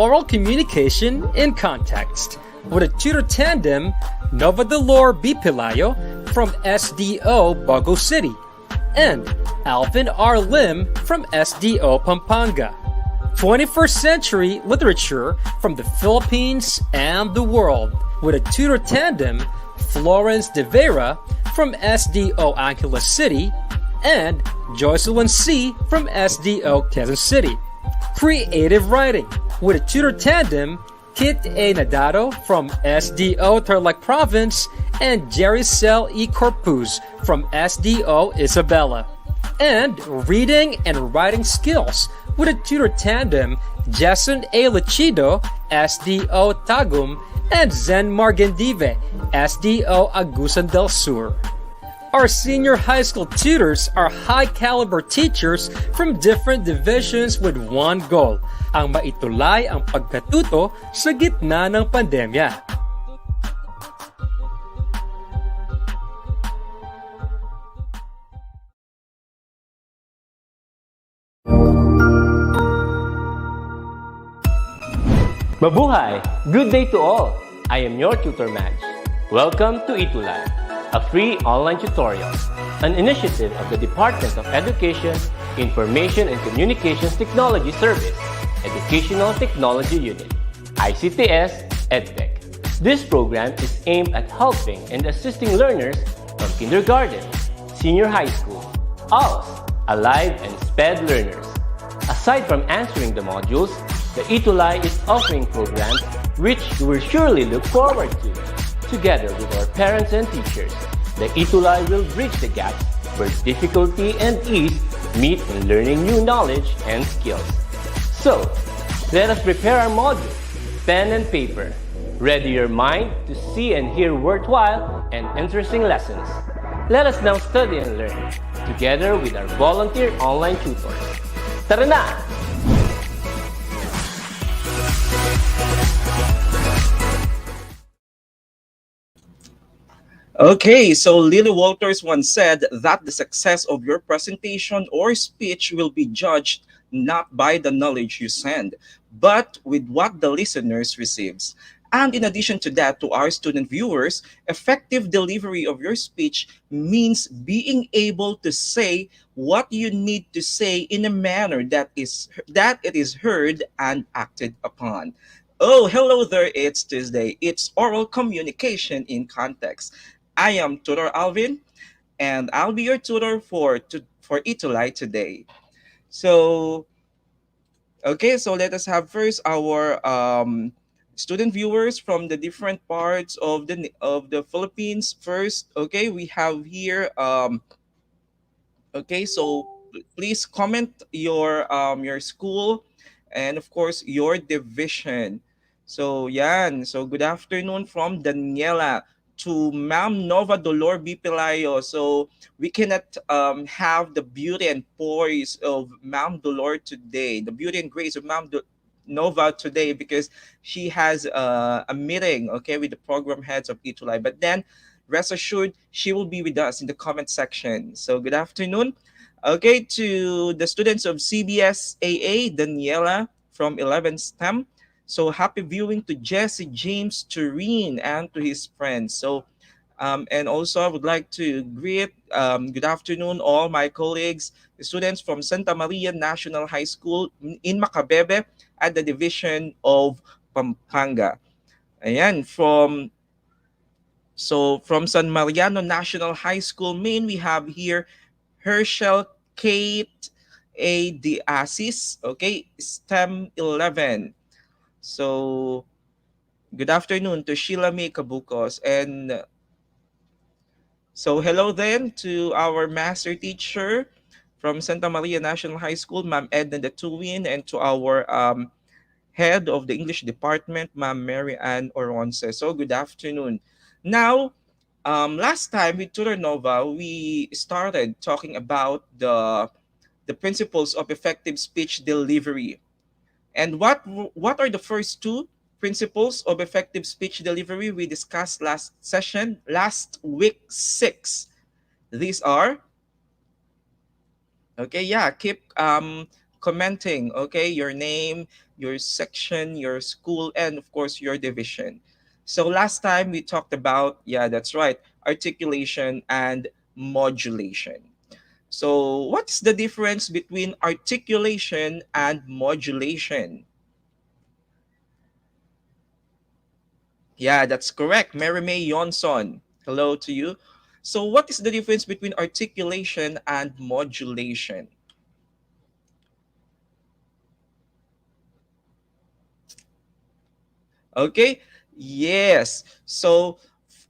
oral communication in context with a tutor tandem, Nova Dolor B. Pelayo from SDO Bago City and Alvin R. Lim from SDO Pampanga. 21st century literature from the Philippines and the world with a tutor tandem, Florence De Vera from SDO Angeles City and Jocelyn C. from SDO Quezon City. Creative writing with a tutor tandem, Kit A. Nadado from SDO Tarlac Province and Jericel E. Corpuz from SDO Isabela. And reading and writing skills with a tutor tandem, Jason A. Lechido, SDO Tagum, and Zen Margendive, SDO Agusan del Sur. Our senior high school tutors are high-caliber teachers from different divisions with one goal, ang maitulay ang pagkatuto sa gitna ng pandemya. Mabuhay! Good day to all! I am your tutor Madge. Welcome to ETUlay, a free online tutorial, an initiative of the Department of Education, Information and Communications Technology Service, Educational Technology Unit, ICTS EdTech. This program is aimed at helping and assisting learners from kindergarten, senior high school, ALS, Alive and SPED learners. Aside from answering the modules, the ETUlay is offering programs which you will surely look forward to. Together with our parents and teachers, the ETUlay will bridge the gap where difficulty and ease meet in learning new knowledge and skills. So, let us prepare our modules, pen and paper. Ready your mind to see and hear worthwhile and interesting lessons. Let us now study and learn, together with our volunteer online tutors. Tara na! Okay, so Lily Walters once said that the success of your presentation or speech will be judged not by the knowledge you send, but with what the listeners receives. And in addition to that, to our student viewers, effective delivery of your speech means being able to say what you need to say in a manner that it is heard and acted upon. Oh, hello there, it's Tuesday. It's oral communication in context. I am Tutor Alvin, and I'll be your tutor for ETUlay today. So, okay, so let us have first our student viewers from the different parts of the Philippines. First, okay, we have here. Okay, so please comment your school, and of course your division. So yan. So good afternoon from Daniela to Ma'am Nova Dolor B. Pelayo. So we cannot have the beauty and poise of Ma'am Dolor today, the beauty and grace of Nova today, because she has a meeting, okay, with the program heads of ETUlay. But then, rest assured, she will be with us in the comment section. So good afternoon. Okay, to the students of CBS AA, Daniela from 11 STEM. So happy viewing to Jesse James Tureen and to his friends. So, and also I would like to greet good afternoon all my colleagues, the students from Santa Maria National High School in Macabebe at the division of Pampanga. Ayan, from San Mariano National High School, Maine, we have here Herschel Kate A. De Asis, okay, STEM 11. So, good afternoon to Sheila May Kabucos. And so, hello then to our master teacher from Santa Maria National High School, Ma'am Edna Datuwin, and to our head of the English department, Ma'am Mary Ann Oronce. So, good afternoon. Now, last time with Tutor Nova, we started talking about the principles of effective speech delivery. And what are the first two principles of effective speech delivery we discussed last week 6? These are, okay, yeah, keep commenting, okay, your name, your section, your school, and of course your division. So last time we talked about, yeah, that's right, articulation and modulation. So what's the difference between articulation and modulation? Yeah, that's correct. Mary May Johnson. Hello to you. So what is the difference between articulation and modulation? Okay? Yes. So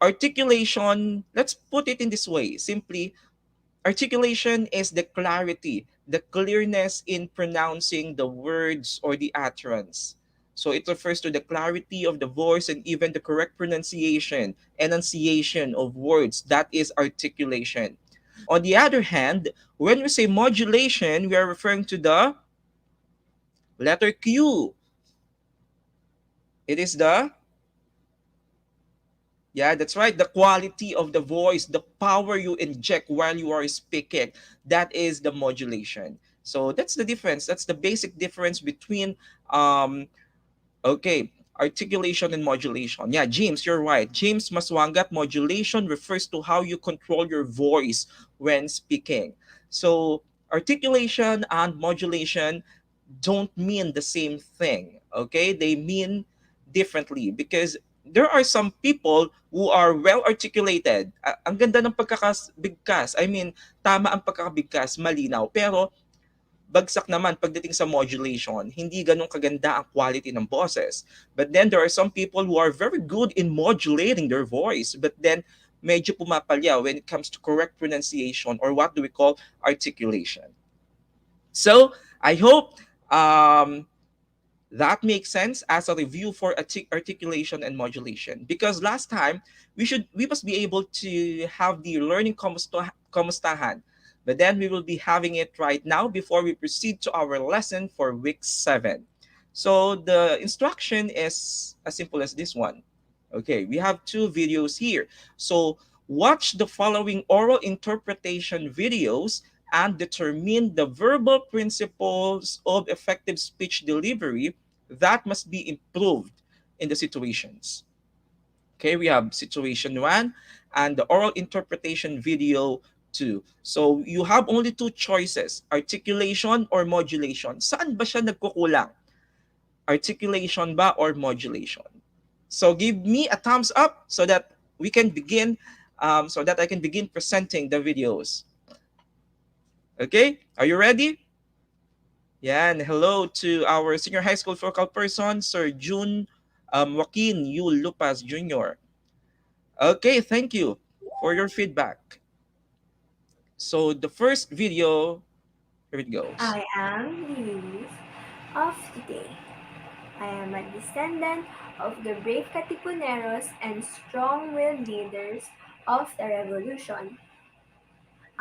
articulation, let's put it in this way. Simply, articulation is the clarity, the clearness in pronouncing the words or the utterance. So it refers to the clarity of the voice and even the correct pronunciation, enunciation of words. That is articulation. On the other hand, when we say modulation, we are referring to the letter Q. It is the, yeah, that's right, the quality of the voice, the power you inject while you are speaking. That is the modulation. So that's the difference. That's the basic difference between um okay, articulation and modulation. Yeah, James, you're right. James Maswangat, modulation refers to how you control your voice when speaking. So articulation and modulation don't mean the same thing. Okay, they mean differently because there are some people who are well articulated. Ang ganda ng pagkakabigkas. I mean, tama ang pagkakabigkas, malinaw. Pero bagsak naman pagdating sa modulation. Hindi ganun kaganda ang quality ng boses. But then there are some people who are very good in modulating their voice. But then medyo pumapalya when it comes to correct pronunciation or what do we call articulation. So I hope um, that makes sense as a review for articulation and modulation. Because last time we must be able to have the learning kamustahan. But then we will be having it right now before we proceed to our lesson for week 7. So the instruction is as simple as this one. Okay, we have 2 videos here. So watch the following oral interpretation videos and determine the verbal principles of effective speech delivery that must be improved in the situations. Okay, we have situation 1 and the oral interpretation video 2. So you have only 2 choices, articulation or modulation. Saan ba siya nagkukulang? Articulation ba or modulation? So give me a thumbs up so that we can begin, so that I can begin presenting the videos. Okay, are you ready? Yan, hello to our senior high school focal person, Sir June Joaquin Yul Lupas Jr. Okay, thank you for your feedback. So the first video, here it goes. I am the youth of today. I am a descendant of the brave Katipuneros and strong-willed leaders of the revolution.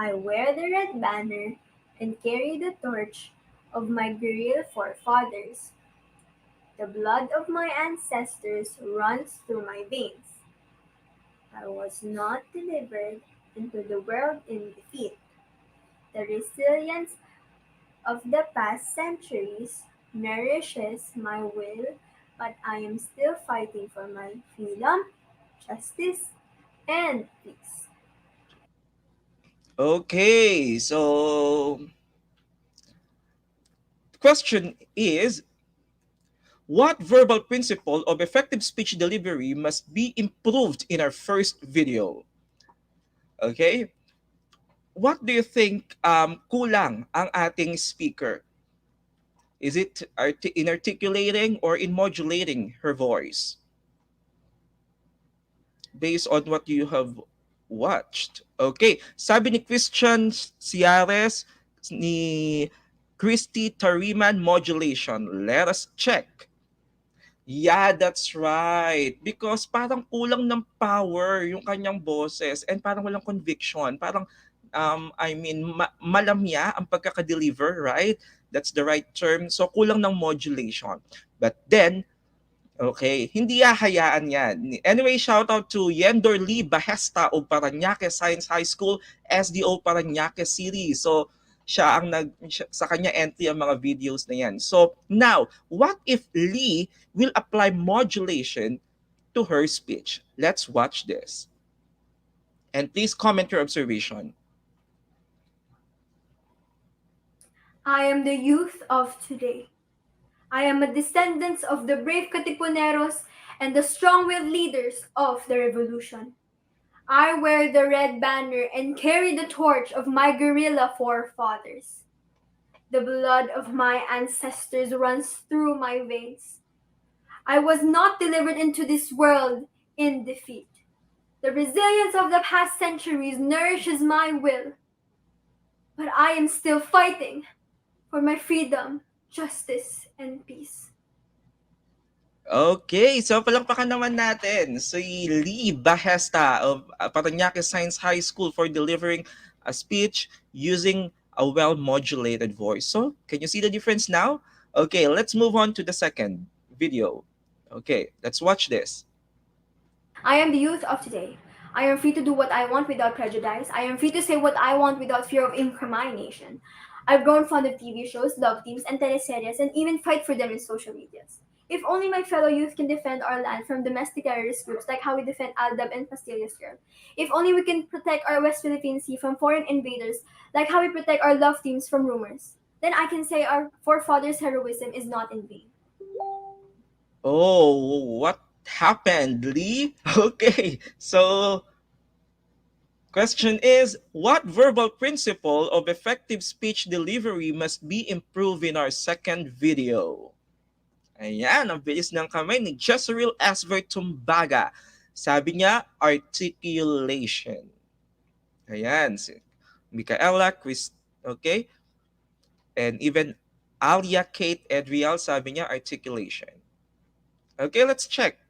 I wear the red banner and carry the torch of my guerrilla forefathers. The blood of my ancestors runs through my veins. I was not delivered into the world in defeat. The resilience of the past centuries nourishes my will, but I am still fighting for my freedom, justice, and peace. Okay, so question is, what verbal principle of effective speech delivery must be improved in our first video? Okay, what do you think kulang ang ating speaker? Is it in articulating or in modulating her voice? Based on what you have watched. Okay, sabi ni Christian Ciares, ni Christy Tariman, modulation. Let us check. Yeah, that's right. Because parang kulang ng power yung kanyang boses and parang walang conviction. Parang, I mean, malamya ang pagkakadeliver, right? That's the right term. So, kulang ng modulation. But then, okay, hindi hahayaan yan. Anyway, shout out to Yendor Lee Bahesta of Parañaque Science High School, SDO Parañaque City. So, sa kanya entry ang mga videos na yan. So now, what if Lee will apply modulation to her speech? Let's watch this. And please comment your observation. I am the youth of today. I am a descendant of the brave Katipuneros and the strong-willed leaders of the revolution. I wear the red banner and carry the torch of my guerrilla forefathers. The blood of my ancestors runs through my veins. I was not delivered into this world in defeat. The resilience of the past centuries nourishes my will. But I am still fighting for my freedom, justice, and peace. Okay, so palakpakan naman natin si Lee Bahesta of Parañaque Science High School for delivering a speech using a well-modulated voice. So, can you see the difference now? Okay, let's move on to the second video. Okay, let's watch this. I am the youth of today. I am free to do what I want without prejudice. I am free to say what I want without fear of incrimination. I've grown fond of TV shows, love teams, and teleseries, and even fight for them in social medias. If only my fellow youth can defend our land from domestic terrorist groups like how we defend Aldab and Pastillas Girl. If only we can protect our West Philippine Sea from foreign invaders like how we protect our love teams from rumors. Then I can say our forefathers' heroism is not in vain. Oh, what happened, Lee? Okay, so question is, what verbal principle of effective speech delivery must be improved in our second video? Ayan, ang bilis ng kamay ni Jezreel Esver Tumbaga. Sabi niya, articulation. Ayan, si Micaela, Chris, okay? And even Alia Kate Edriel, sabi niya, articulation. Okay, let's check.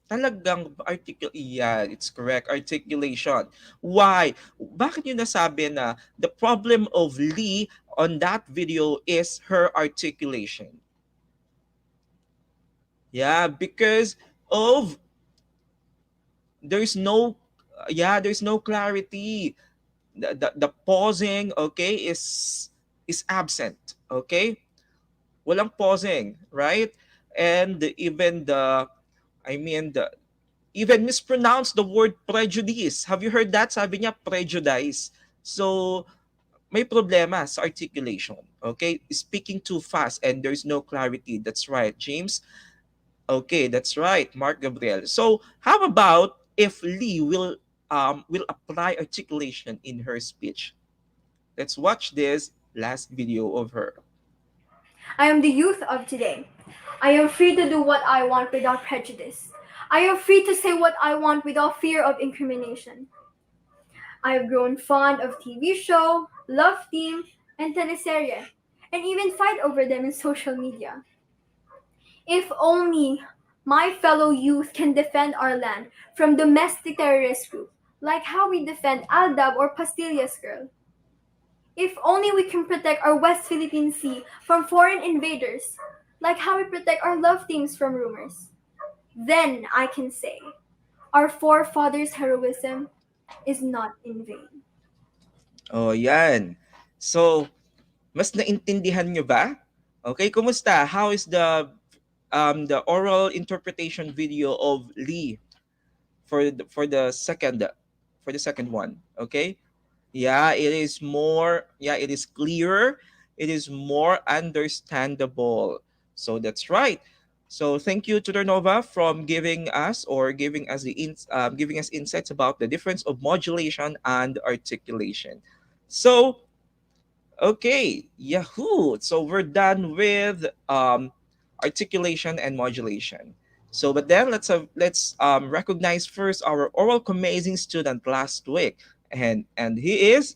Talagang yeah, it's correct. Articulation. Why? Bakit nyo nasabi na the problem of Lee on that video is her articulation? Yeah, because of there's no clarity. The pausing, okay, is absent. Okay? Walang pausing, right? And even I mean the even mispronounced the word prejudice. Have you heard that? Sabi niya prejudice. So may problema sa articulation. Okay? Speaking too fast and there's no clarity. That's right, James. Okay, that's right, Mark Gabriel. So how about if Lee will apply articulation in her speech? Let's watch this last video of her. I am the youth of today. I am free to do what I want without prejudice. I am free to say what I want without fear of incrimination. I have grown fond of TV show, love team, and teleserye, and even fight over them in social media. If only my fellow youth can defend our land from domestic terrorist groups, like how we defend Aldab or Pastillas Girl. If only we can protect our West Philippine Sea from foreign invaders, like how we protect our love teams from rumors. Then I can say, our forefathers' heroism is not in vain. Oh, yan. So, mas naintindihan nyo ba? Okay, kumusta? How is the oral interpretation video of Lee for the second one? Okay? Yeah, it is clearer, it is more understandable. So that's right. So thank you to Nova from giving us insights about the difference of modulation and articulation. So okay, Yahoo. So we're done with articulation and modulation. So, but then let's recognize first our oral amazing student last week, and he is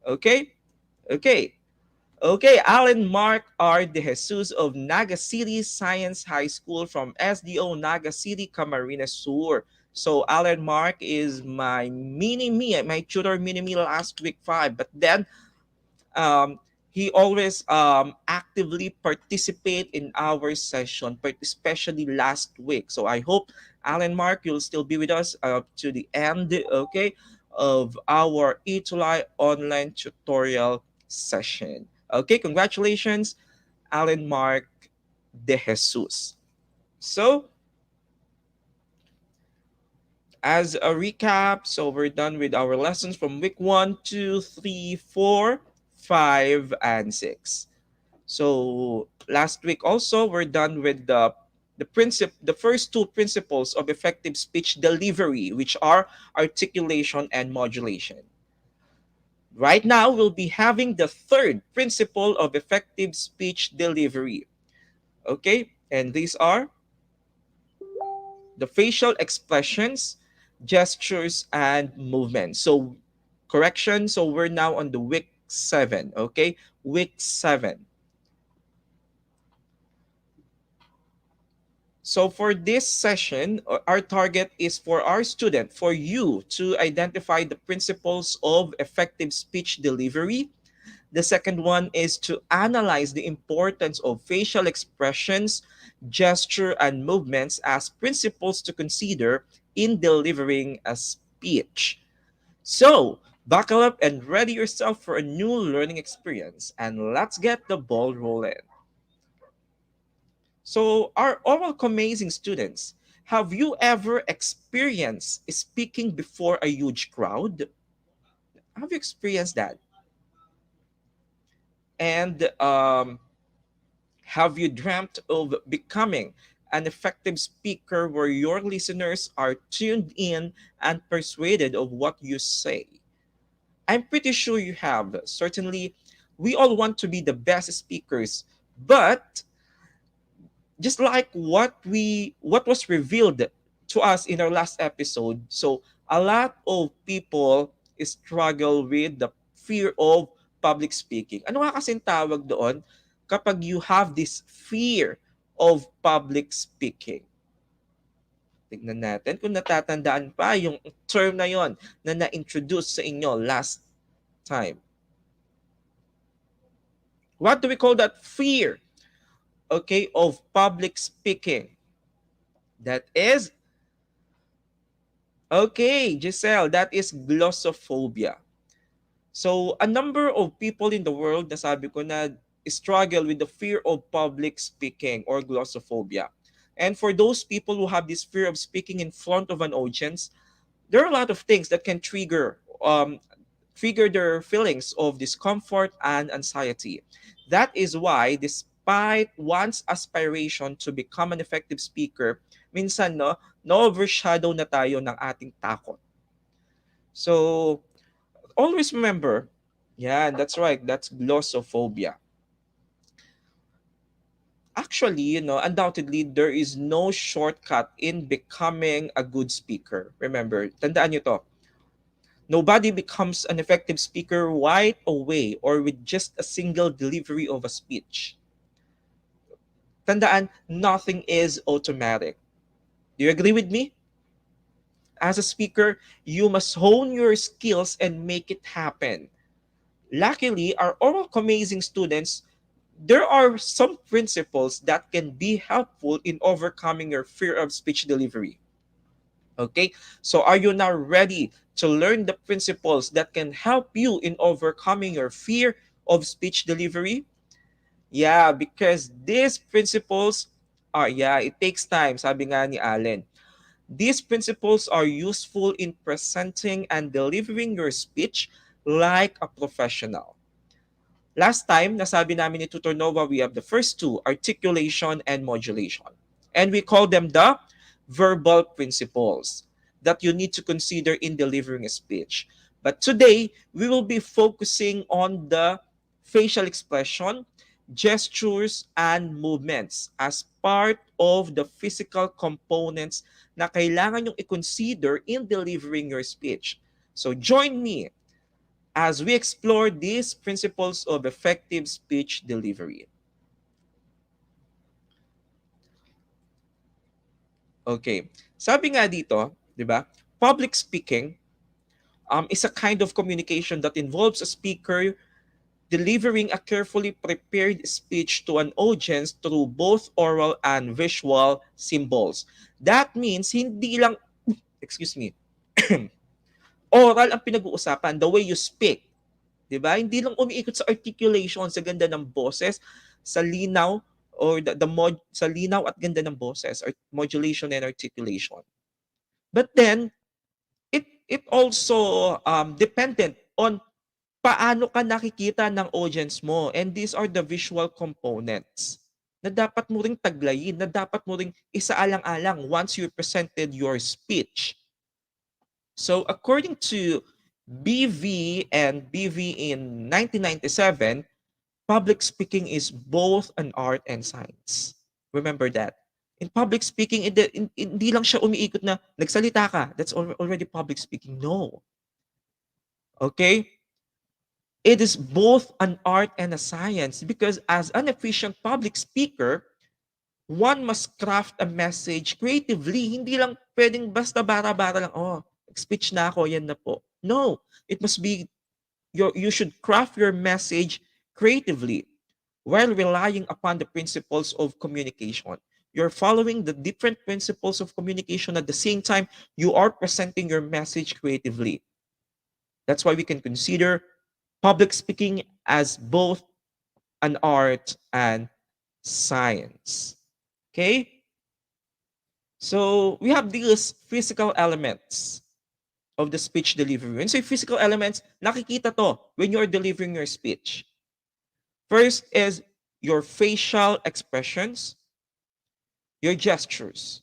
okay, okay, okay. Alan Mark R. De Jesus of Naga City Science High School from SDO Naga City, Camarines Sur. So Alan Mark is my my tutor mini me last week 5, but then um, he always actively participate in our session, but especially last week. So I hope, Alan Mark, you'll still be with us to the end, okay, of our ETUlay online tutorial session. Okay, congratulations, Alan Mark De Jesus. So, as a recap, so we're done with our lessons from week 1, 2, 3, 4, 5, and 6. So last week also we're done with the first two principles of effective speech delivery, which are articulation and modulation. Right now we'll be having the third principle of effective speech delivery. Okay? And these are the facial expressions, gestures, and movements. So correction, so we're now on the week 7, okay? Week 7. So for this session, our target is for our student, for you to identify the principles of effective speech delivery. The second one is to analyze the importance of facial expressions, gesture, and movements as principles to consider in delivering a speech. So, buckle up and ready yourself for a new learning experience, and let's get the ball rolling. So, our oral amazing students, have you ever experienced speaking before a huge crowd? Have you experienced that? And have you dreamt of becoming an effective speaker where your listeners are tuned in and persuaded of what you say? I'm pretty sure you have. Certainly, we all want to be the best speakers, but just like what was revealed to us in our last episode, so a lot of people struggle with the fear of public speaking. Ano nga kasing tawag doon kapag you have this fear of public speaking? Tignan natin kung natatandaan pa yung term na yon na na-introduce sa inyo last time. What do we call that fear? Okay, of public speaking. That is, okay, Giselle, that is glossophobia. So, a number of people in the world, nasabi ko na, struggle with the fear of public speaking or glossophobia. And for those people who have this fear of speaking in front of an audience, there are a lot of things that can trigger their feelings of discomfort and anxiety. That is why, despite one's aspiration to become an effective speaker, minsan no overshadow na tayo ng ating takot. So, always remember, yeah, that's right, that's glossophobia. Actually, undoubtedly, there is no shortcut in becoming a good speaker. Remember, tandaan nyo to. Nobody becomes an effective speaker right away or with just a single delivery of a speech. Tandaan, nothing is automatic. Do you agree with me? As a speaker, you must hone your skills and make it happen. Luckily, our oral amazing students, there are some principles that can be helpful in overcoming your fear of speech delivery. Okay, so are you now ready to learn the principles that can help you in overcoming your fear of speech delivery? Yeah, because these principles are, yeah, it takes time, sabi nga ni Allen. These principles are useful in presenting and delivering your speech like a professional. Last time, nasabi namin ni Tutor Nova, we have the first two, articulation and modulation. And we call them the verbal principles that you need to consider in delivering a speech. But today, we will be focusing on the facial expression, gestures, and movements as part of the physical components na kailangan yung i-consider in delivering your speech. So join me as we explore these principles of effective speech delivery. Okay. Sabi nga dito, di ba? Public speaking is a kind of communication that involves a speaker delivering a carefully prepared speech to an audience through both oral and visual symbols. That means hindi lang, excuse me, oral ang pinag-uusapan, the way you speak. 'Di ba? Hindi lang umiikot sa articulation, sa ganda ng boses, sa linaw or sa linaw at ganda ng boses or modulation and articulation. But then it also dependent on paano ka nakikita ng audience mo, and these are the visual components na dapat mo ring taglayin, na dapat mo ring isaalang-alang once you presented your speech. So according to BV and BV in 1997, public speaking is both an art and science. Remember that. In public speaking, hindi lang siya umiikot na nagsalita ka, that's already public speaking. No. Okay? It is both an art and a science because as an efficient public speaker, one must craft a message creatively. Hindi lang pwedeng basta bara-bara lang, oh, speech na ako, yan na po. No, it must be, you should craft your message creatively while relying upon the principles of communication. You're following the different principles of communication at the same time you are presenting your message creatively. That's why we can consider public speaking as both an art and science. Okay? So we have these physical elements of the speech delivery. When say physical elements, nakikita to when you're delivering your speech. First is your facial expressions, your gestures,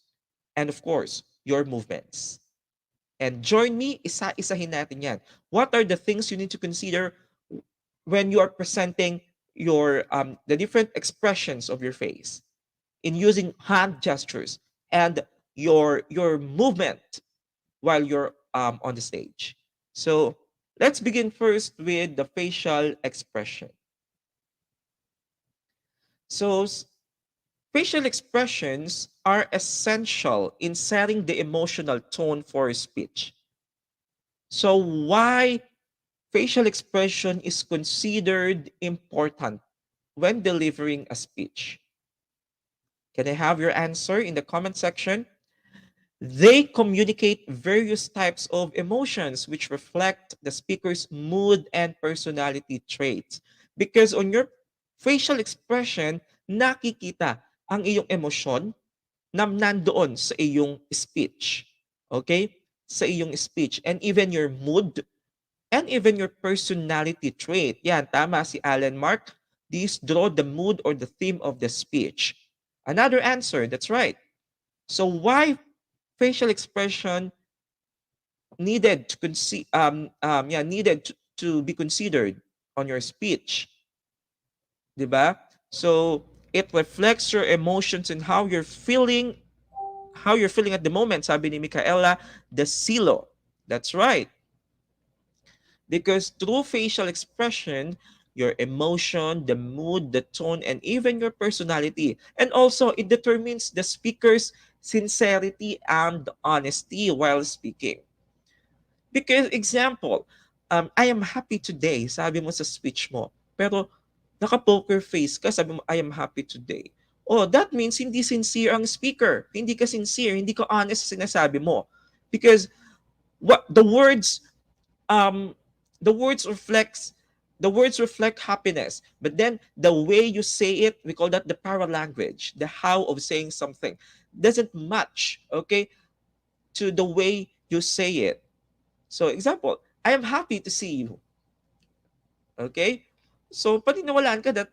and of course, your movements. And join me, isa-isahin natin yan. What are the things you need to consider when you are presenting your the different expressions of your face in using hand gestures and your movement while you're on the stage? So let's begin first with the facial expression. So facial expressions are essential in setting the emotional tone for speech. So why facial expression is considered important when delivering a speech? Can I have your answer in the comment section? They communicate various types of emotions which reflect the speaker's mood and personality traits. Because on your facial expression, nakikita ang iyong emosyon na nandoon sa iyong speech. Okay? Sa iyong speech. And even your mood and even your personality trait. Yan, tama si Alan Mark. These draw the mood or the theme of the speech. Another answer, that's right. So why facial expression needed to to be considered on your speech, 'di ba? So it reflects your emotions and how you're feeling at the moment, sabi ni Micaela De Silo. That's right. Because through facial expression, your emotion, the mood, the tone, and even your personality. And also, it determines the speaker's sincerity and honesty while speaking. Because, example, I am happy today, sabi mo sa speech mo. Pero, naka-poker face ka, sabi mo, I am happy today. Oh, that means hindi sincere ang speaker. Hindi ka sincere, hindi ka honest sa sinasabi mo. Because, what um, the words reflect happiness, but then the way you say it, we call that the paralanguage, the how of saying something doesn't match, okay, to the way you say it. So example, I am happy to see you. Okay? So paniniwalaan ka that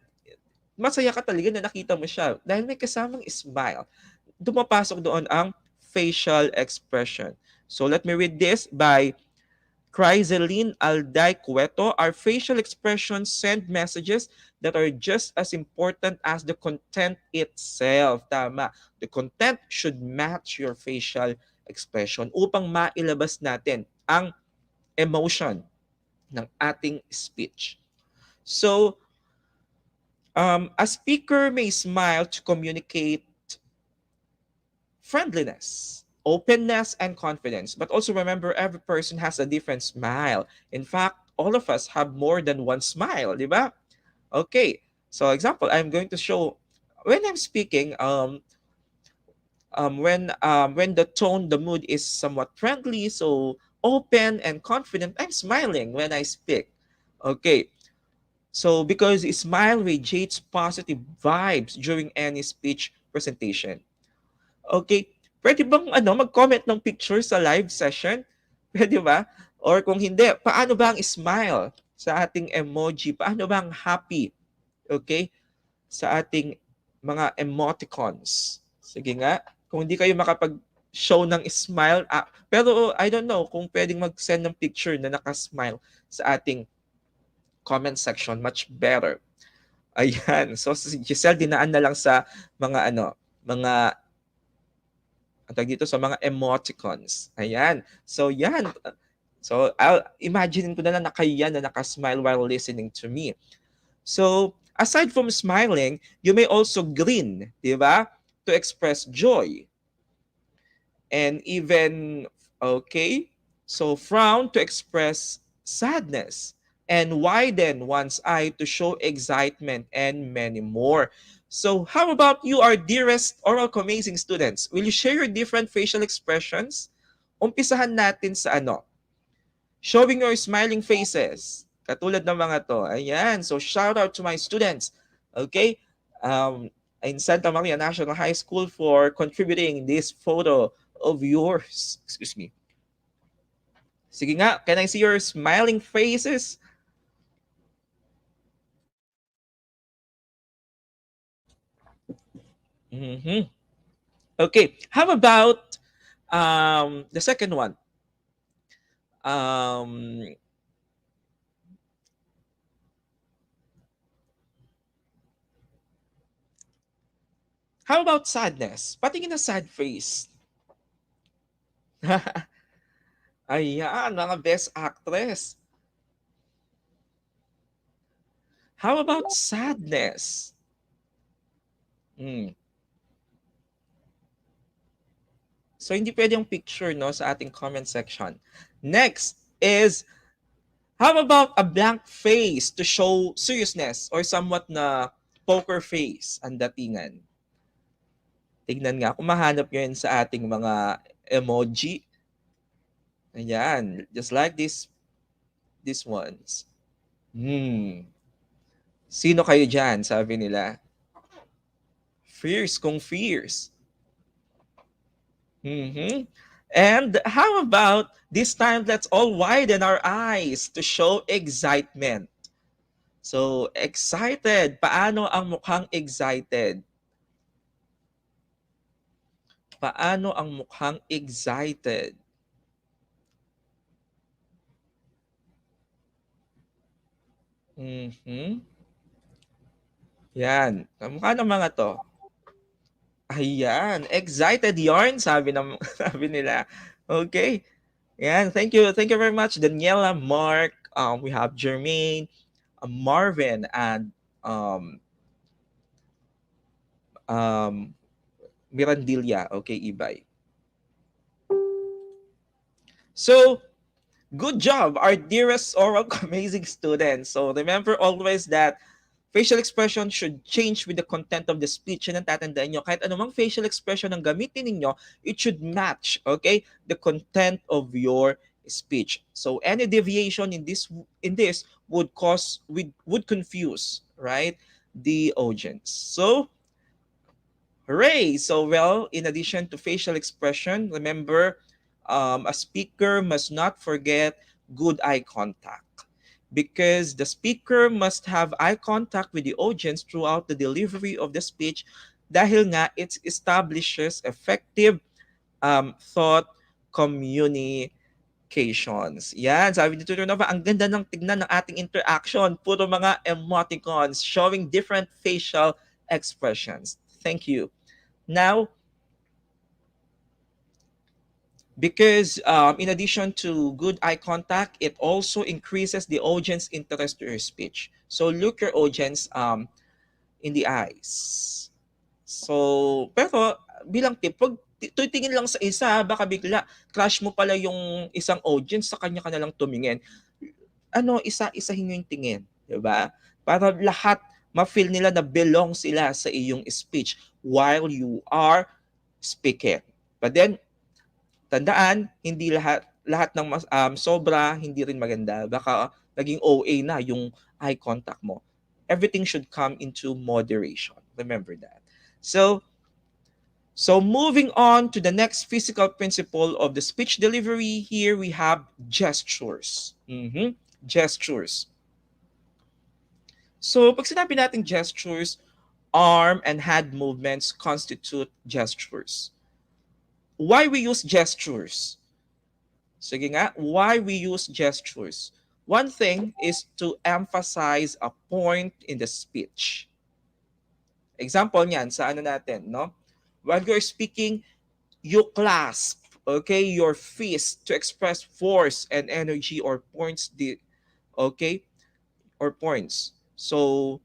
masaya ka talaga na nakita mo siya dahil may kasamang smile. Dumapasok doon ang facial expression. So let me read this by Chrysaline Alday Cueto. Our facial expressions send messages that are just as important as the content itself. Tama. The content should match your facial expression upang mailabas natin ang emotion ng ating speech. So, a speaker may smile to communicate friendliness, openness, and confidence. But also remember, every person has a different smile. In fact, all of us have more than one smile, di ba? Okay, so example, I'm going to show, when I'm speaking, when the tone, the mood is somewhat friendly, so open and confident, I'm smiling when I speak. Okay. So because smile radiates positive vibes during any speech presentation. Okay. Pwede bang mag-comment ng picture sa live session? Pwede ba? Or kung hindi, paano ba ang smile sa ating emoji? Paano ba ang happy? Okay? Sa ating mga emoticons. Sige nga. Kung hindi kayo makapag-show ng smile, pero I don't know kung pwedeng mag-send ng picture na naka-smile sa ating comment section, much better. Ayan. So si Giselle dinaan na lang sa mga mga dito sa mga emoticons. Ayan. So yan. So I'll imagine ko na lang na kayo yan na naka-smile while listening to me. So aside from smiling, you may also grin, di ba? To express joy. And even, okay, so frown to express sadness, and widen one's eye to show excitement, and many more. So how about you, our dearest oral amazing students? Will you share your different facial expressions? Umpisahan natin sa showing your smiling faces. Katulad ng mga to. Ayan. So shout out to my students. Okay? In Santa Maria National High School for contributing this photo of yours. Excuse me. Sige nga, can I see your smiling faces? Mm-hmm. Okay, how about the second one? Um, how about sadness? Patingin na sad face. Ayan, mga best actress. How about sadness? Hmm. So hindi pwede yung picture no sa ating comment section. Next is how about a blank face to show seriousness or somewhat na poker face ang datingan. Tignan nga kung mahanap nyo yun sa ating mga emoji. Ayan, just like these ones. Sino kayo dyan, sabi nila? Fierce kung fierce. Mm-hmm. And how about this time, let's all widen our eyes to show excitement. So, excited. Paano ang mukhang excited? Paano ang mukhang excited? Mm-hmm. Yan. Kamukha ng mga to. Ayan. Excited yarn, sabi nila. Okay. Yan. Thank you. Thank you very much, Daniela, Mark. We have Jermaine, Marvin, and Mirandilla. Okay, Ibay. So, good job, our dearest oral amazing students. So, remember always that facial expression should change with the content of the speech. Yan ang tatandaan nyo. Kahit anumang facial expression ang gamitin ninyo, it should match, okay, the content of your speech. So, any deviation in this would confuse, right, the audience. So, hooray! So, well, in addition to facial expression, remember, a speaker must not forget good eye contact because the speaker must have eye contact with the audience throughout the delivery of the speech dahil nga it establishes effective thought communications. Yan, sabi ni Tutor Nova, ang ganda ng tignan ng ating interaction. Puro mga emoticons showing different facial expressions. Thank you. Now, because in addition to good eye contact, it also increases the audience interest to your speech. So look your audience in the eyes. So, pero bilang tip, pag tutingin lang sa isa, baka bigla crush mo pala yung isang audience, sa kanya ka na lang tumingin. Isa-isahin yung tingin, 'di ba? Para lahat ma-feel nila na belong sila sa iyong speech while you are speaking. But then, tandaan, hindi lahat lahat ng sobra, hindi rin maganda. Baka naging OA na yung eye contact mo. Everything should come into moderation. Remember that. So moving on to the next physical principle of the speech delivery, here we have gestures. Gestures. So pag sinabi natin gestures, arm and hand movements constitute gestures. Why we use gestures? Sige nga, why we use gestures? One thing is to emphasize a point in the speech. Example niyan sa ano natin, no? While you're speaking, you clasp, okay, your fist to express force and energy or points, okay, or points. So,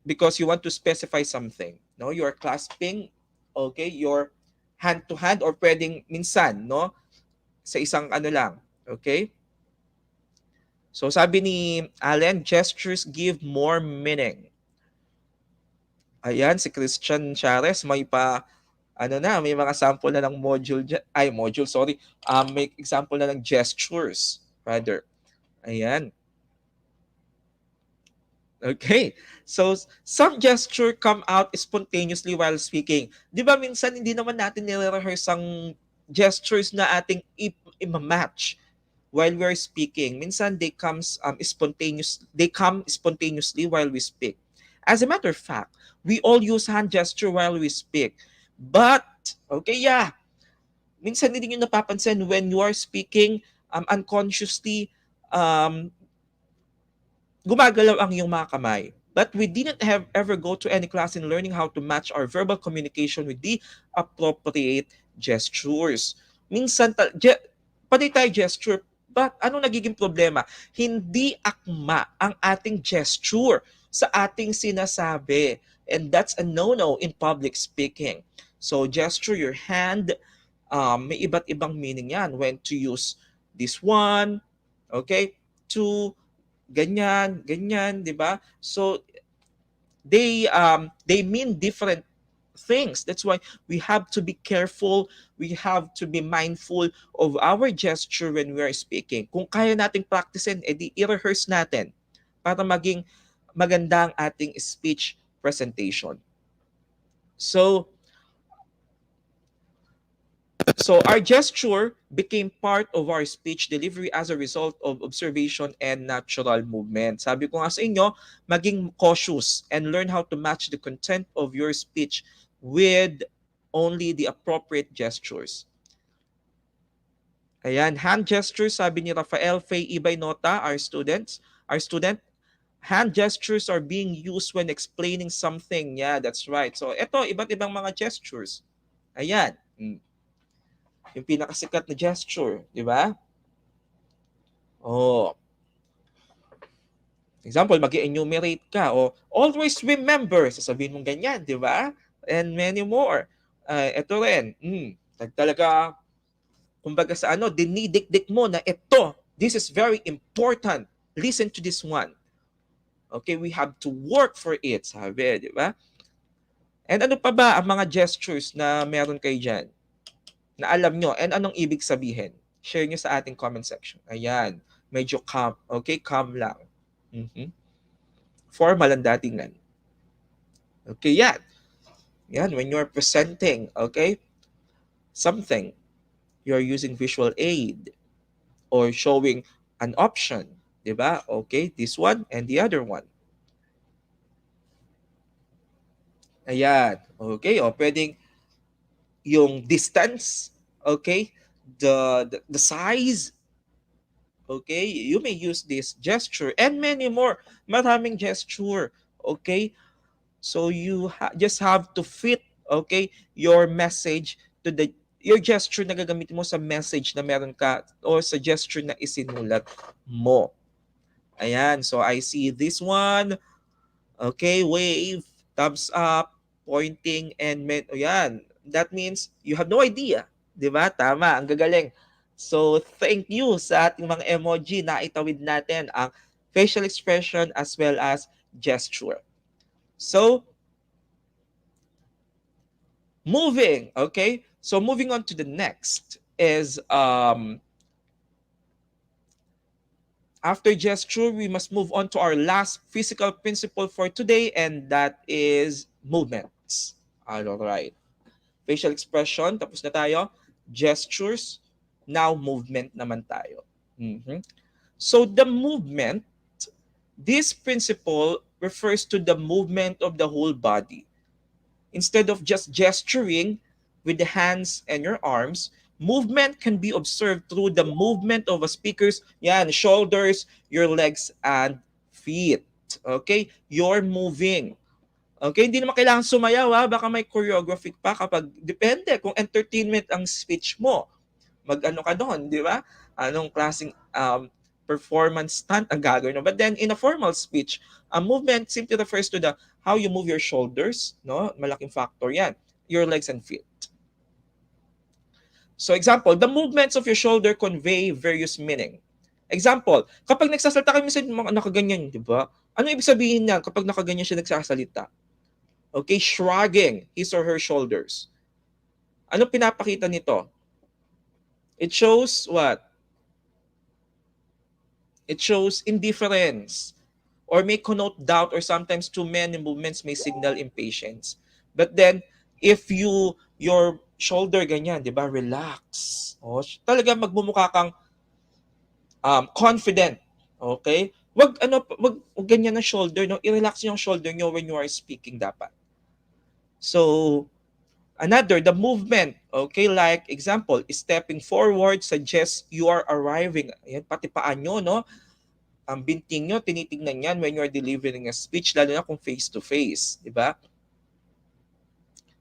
because you want to specify something, no? You are clasping, okay, your hand to hand or pwedeng minsan, no? Sa isang ano lang, okay? So sabi ni Allen, gestures give more meaning. Ayan, si Christian Chares, may may mga sample na ng may example na ng gestures, rather. Ayan. Okay. So, some gesture come out spontaneously while speaking. Di ba minsan hindi naman natin nire-rehearse ang gestures na ating i-match while we're speaking. Minsan they come spontaneously while we speak. As a matter of fact, we all use hand gesture while we speak. But, okay, yeah, minsan hindi nyo napapansin when you are speaking unconsciously, gumagalaw ang iyong mga kamay. But we didn't ever go to any class in learning how to match our verbal communication with the appropriate gestures. Minsan, pati tayo gesture, but ano nagiging problema? Hindi akma ang ating gesture sa ating sinasabi. And that's a no-no in public speaking. So gesture your hand, may iba't ibang meaning yan. When to use this one, okay, to ganyan, di ba? So they mean different things. That's why we have to be careful, we have to be mindful of our gesture when we are speaking. Kung kaya nating practicein, edi i-rehearse natin para maging maganda ang ating speech presentation. So our gesture became part of our speech delivery as a result of observation and natural movement. Sabi ko nga sa inyo, maging cautious and learn how to match the content of your speech with only the appropriate gestures. Ayan, hand gestures, sabi ni Rafael Faye Ibay Nota, our student, hand gestures are being used when explaining something. Yeah, that's right. So ito, iba't ibang mga gestures. Ayan. Yung pinakasikat na gesture, di ba? Oh. Example, mag-enumerate ka o always remember, sasabihin mong ganyan, di ba? And many more. Ito rin, talaga, kumbaga sa dinidikdik mo na ito, this is very important. Listen to this one. Okay, we have to work for it, sabi, di ba? And ano pa ba ang mga gestures na meron kayo dyan? Na alam nyo, and anong ibig sabihin? Share nyo sa ating comment section. Ayan, medyo calm. Okay, calm lang. Formal ang datingan. Okay, yan. Yan, when you're presenting, okay, something, you're using visual aid or showing an option. Diba? Okay, this one and the other one. Ayan. Okay, o pwedeng yung distance, okay, the size, okay, you may use this gesture and many more. Maraming gesture, okay? So you just have to fit, okay, your message to your gesture na gagamitin mo sa message na meron ka or sa gesture na isinulat mo. Ayan, so I see this one. Okay, wave, thumbs up, pointing, and ayan. That means you have no idea. Di ba? Tama, ang gagaling. So, thank you sa ating mga emoji na itawid natin ang facial expression as well as gesture. So, moving, okay? So, moving on to the next is After gesture, we must move on to our last physical principle for today, and that is movements. All right. Facial expression, tapos na tayo. Gestures, now movement naman tayo. Mhm. So the movement, this principle refers to the movement of the whole body. Instead of just gesturing with the hands and your arms, movement can be observed through the movement of a speaker's shoulders, your legs, and feet. Okay? You're moving. Okay? Hindi naman kailangan sumayaw ha. Baka may choreographic pa kapag, depende kung entertainment ang speech mo. Mag-ano ka doon, di ba? Anong klaseng performance stunt ang gagawin mo. But then in a formal speech, a movement simply refers to the how you move your shoulders, no? Malaking factor 'yan. Your legs and feet. So example, the movements of your shoulder convey various meaning. Example, kapag nagsasalita kayo minsan nakaganyan, di ba? Ano ibig sabihin niyan kapag nakaganyan siya nagsasalita? Okay, shrugging his or her shoulders. Ano pinapakita nito? It shows what? It shows indifference or may connote doubt, or sometimes too many movements may signal impatience. But then, if your shoulder ganyan, di ba, relax. O, talaga magmumukha kang confident. Okay? Wag ganyan na shoulder, no? I-relax yung shoulder nyo when you are speaking dapat. So, another, the movement, okay, like example, stepping forward suggests you are arriving. Ayan, pati paan nyo, no? Ang binting nyo, tinitingnan yan when you are delivering a speech, lalo na kung face-to-face, di ba?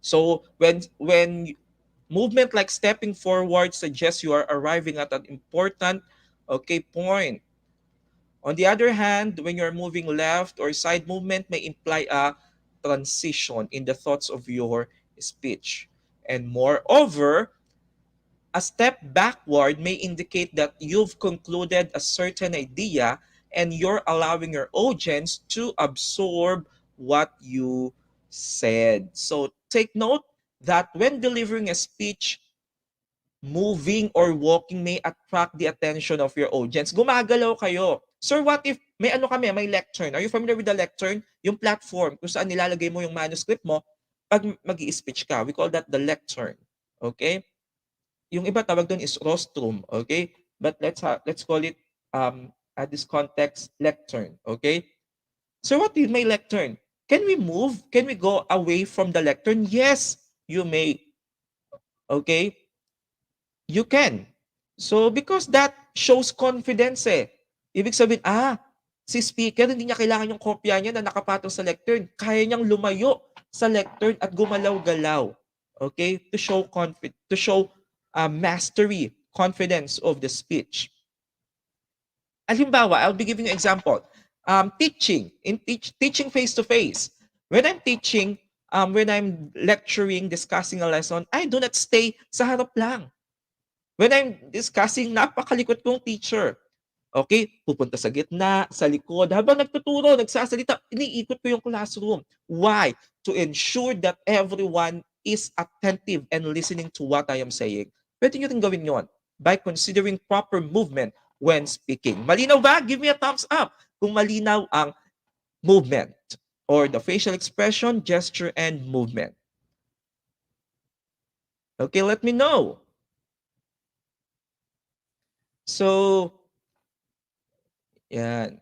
So, when movement like stepping forward suggests you are arriving at an important, okay, point. On the other hand, when you're moving left or side movement may imply a transition in the thoughts of your speech. And moreover, a step backward may indicate that you've concluded a certain idea and you're allowing your audience to absorb what you said. So take note that when delivering a speech, moving or walking may attract the attention of your audience. Gumagalaw kayo. Sir, what if may may lectern? Are you familiar with the lectern? Yung platform kung saan nilalagay mo yung manuscript mo pag mag-i-speech ka. We call that the lectern. Okay? Yung iba tawag doon is rostrum, okay? But let's call it at this context lectern, okay? So what is my lectern? Can we move? Can we go away from the lectern? Yes, you may. Okay? You can. So because that shows confidence eh. Ibig sabihin, si speaker hindi niya kailangan yung kopya niya na nakapatong sa lectern. Kaya niyang lumayo sa lectern at gumalaw-galaw. Okay? To show mastery, confidence of the speech. Halimbawa, I'll be giving you an example. Teaching face-to-face. When I'm teaching, when I'm lecturing, discussing a lesson, I do not stay sa harap lang. When I'm discussing, napakalikot kong teacher. Okay? Pupunta sa gitna, sa likod. Habang nagtuturo, nagsasalita, iniikot ko yung classroom. Why? To ensure that everyone is attentive and listening to what I am saying. Pwede nyo rin gawin yon by considering proper movement when speaking. Malinaw ba? Give me a thumbs up kung malinaw ang movement or the facial expression, gesture, and movement. Okay, let me know. So, yan.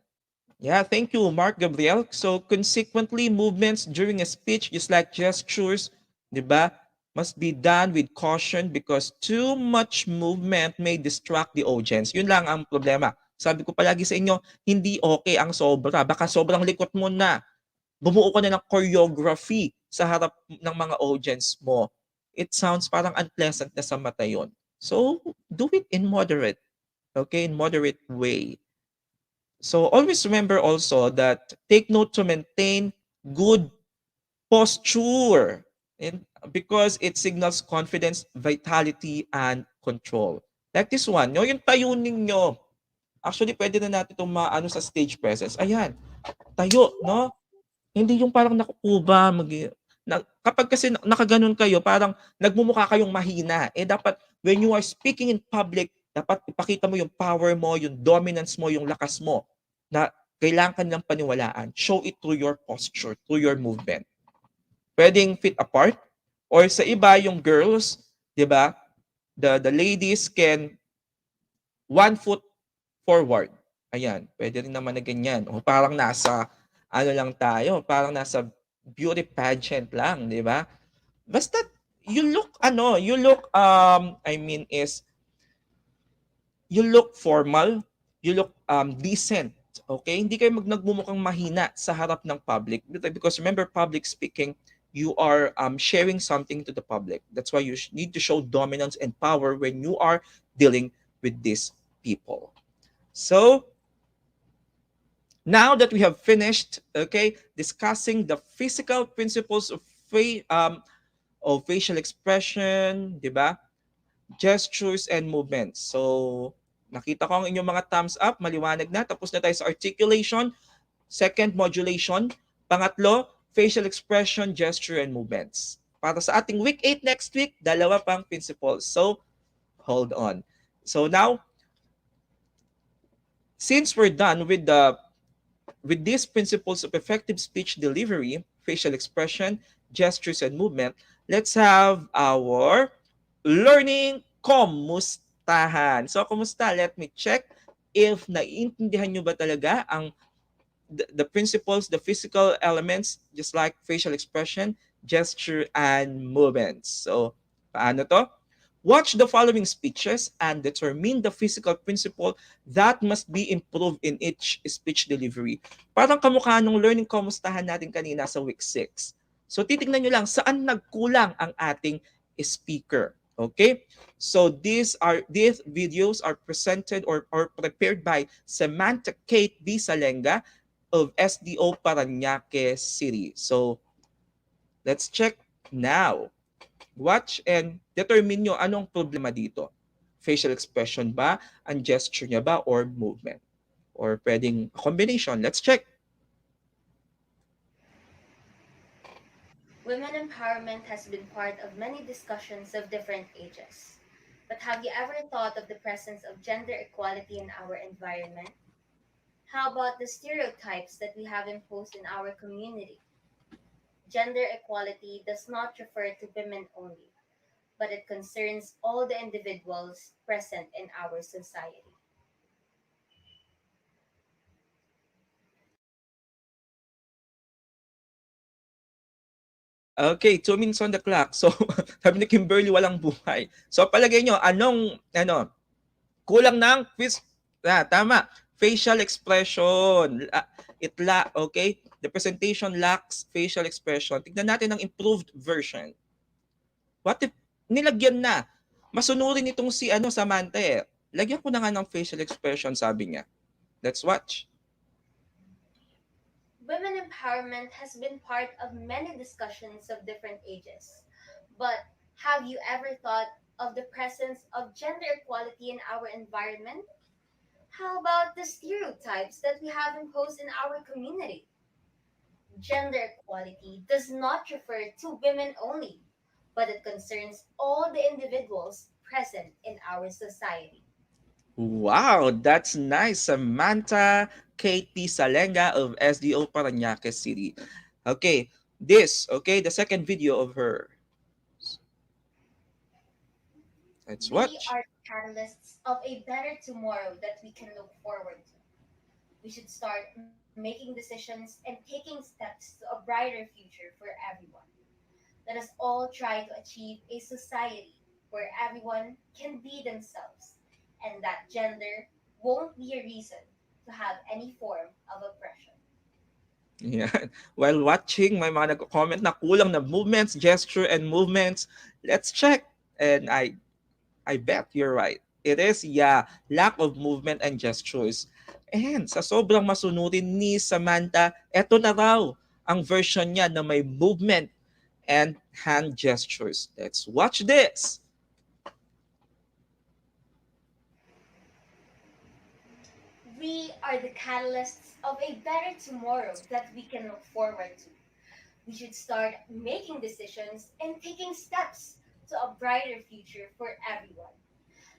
Yeah, thank you, Mark Gabriel. So, consequently, movements during a speech, just like gestures, di ba, must be done with caution because too much movement may distract the audience. Yun lang ang problema. Sabi ko palagi sa inyo, hindi okay ang sobra. Baka sobrang likot mo na. Bumuo ka na ng choreography sa harap ng mga audience mo. It sounds parang unpleasant na sa mata yun. So, do it in moderate. Okay, in moderate way. So always remember also that take note to maintain good posture because it signals confidence, vitality, and control. Like this one, yung tayo ninyo. Actually, pwede na natin itong maano sa stage presence. Ayan, tayo, no? Hindi yung parang nakukuba. Kapag kasi nakaganon kayo, parang nagmumukha kayong mahina. Dapat when you are speaking in public, Dapat ipakita mo yung power mo, yung dominance mo, yung lakas mo na kailangan ka nilang paniwalaan. Show it through your posture, through your movement. Pwedeng feet apart or sa iba yung girls, 'di ba? The ladies can 1 foot forward. Ayan, pwede rin naman na ganyan. O parang nasa ano lang tayo, parang nasa beauty pageant lang, 'di ba? Basta you look I mean is you look formal, you look decent. Okay? Hindi kayo nagmumukhang mahina sa harap ng public because remember public speaking, you are sharing something to the public. That's why you need to show dominance and power when you are dealing with these people. So, now that we have finished, okay, discussing the physical principles of facial expression, 'di ba? Gestures and movements. So, nakita ko ang inyong mga thumbs up, maliwanag na. Tapos na tayo sa articulation, second, modulation, pangatlo, facial expression, gesture, and movements. Para sa ating week 8 next week, dalawa pang principles. So, hold on. So now, since we're done with these principles of effective speech delivery, facial expression, gestures, and movement, let's have our learning kumustahan. So, kumusta? Let me check if naiintindihan nyo ba talaga ang the principles, the physical elements, just like facial expression, gesture, and movements. So, paano to? Watch the following speeches and determine the physical principle that must be improved in each speech delivery. Parang kamukha nung learning kumustahan natin kanina sa week 6. So titingnan nyo lang saan nagkulang ang ating speaker. Okay? So these videos are presented or prepared by Samantha Kate D. Salenga of SDO Parañaque City. So let's check now. Watch and determine nyo anong problema dito. Facial expression ba, ang gesture niya ba, or movement? Or pwedeng combination. Let's check. Women empowerment has been part of many discussions of different ages. But have you ever thought of the presence of gender equality in our environment? How about the stereotypes that we have imposed in our community? Gender equality does not refer to women only, but it concerns all the individuals present in our society. Okay, 2 minutes on the clock. So, sabi ni Kimberly, walang buhay. So, palagay nyo, kulang ng tama, facial expression. Okay? The presentation lacks facial expression. Tignan natin ang improved version. What if nilagyan na? Masunurin itong si Samantha eh. Lagyan ko na nga ng facial expression, sabi niya. Let's watch. Women empowerment has been part of many discussions of different ages. But have you ever thought of the presence of gender equality in our environment? How about the stereotypes that we have imposed in our community? Gender equality does not refer to women only, but it concerns all the individuals present in our society. Wow, that's nice. Samantha Katie Salenga of SDO Parañaque City. Okay, the second video of her. Let's We watch. are catalysts of a better tomorrow that we can look forward to. We should start making decisions and taking steps to a brighter future for everyone. Let us all try to achieve a society where everyone can be themselves and that gender won't be a reason to have any form of oppression. Yan. While watching, may mga nagko-comment na kulang na movements, gesture, and movements. Let's check. And I bet you're right. It is, yeah, lack of movement and gestures. And sa sobrang masunurin ni Samantha, eto na raw ang version niya na may movement and hand gestures. Let's watch this. We are the catalysts of a better tomorrow that we can look forward to. We should start making decisions and taking steps to a brighter future for everyone.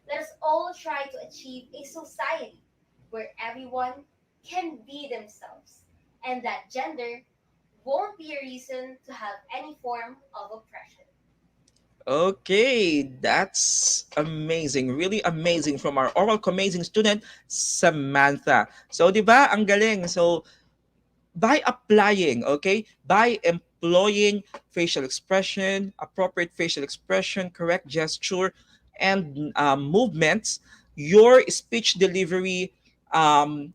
Let us all try to achieve a society where everyone can be themselves and that gender won't be a reason to have any form of oppression. Okay, that's amazing. Really amazing from our oral amazing student, Samantha. So, di ba, ang galing. So, by applying, okay, by employing facial expression, appropriate facial expression, correct gesture, and movements, your speech delivery um,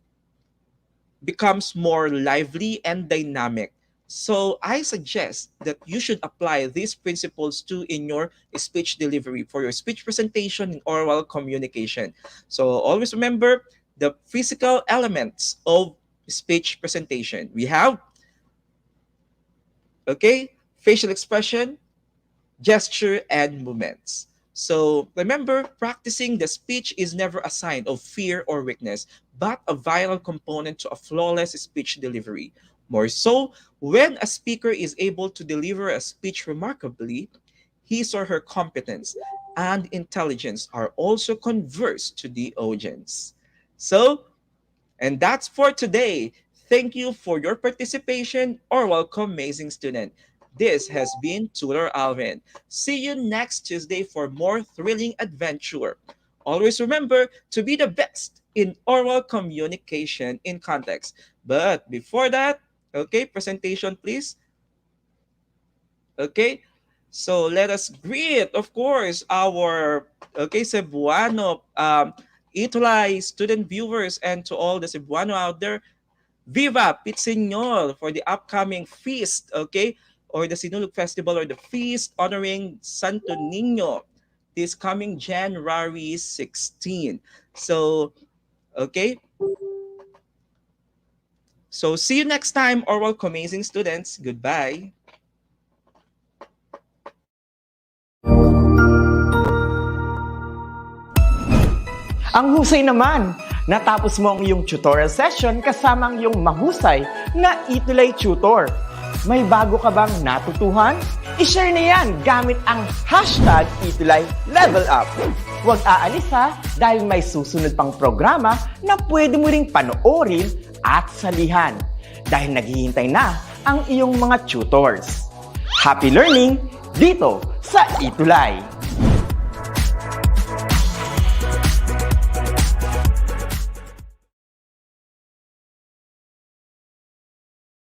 becomes more lively and dynamic. So I suggest that you should apply these principles too in your speech delivery for your speech presentation and oral communication. So always remember the physical elements of speech presentation. We have, okay, facial expression, gesture, and movements. So remember, practicing the speech is never a sign of fear or weakness, but a vital component to a flawless speech delivery. More so, when a speaker is able to deliver a speech remarkably, his or her competence and intelligence are also converse to the audience. So, and that's for today. Thank you for your participation or welcome, amazing student. This has been Tutor Alvin. See you next Tuesday for more thrilling adventure. Always remember to be the best in oral communication in context. But before that, okay, presentation please. Okay, so let us greet, of course, our Cebuano ETUlay student viewers and to all the Cebuano out there. Viva Pitseñol for the upcoming feast, okay, or the Sinulog Festival or the feast honoring Santo Niño this coming January 16. So, okay. So see you next time, oral amazing students. Goodbye. Ang husay naman! Natapos mo ang iyong tutorial session kasama ang iyong mahusay na ETUlay tutor. May bago ka bang natutuhan? I-share na yan gamit ang hashtag #ETUlayLevelUp. Huwag aalis ha dahil may susunod pang programa na pwede mo ring panoorin at salihan dahil naghihintay na ang iyong mga tutors. Happy learning dito sa ETUlay!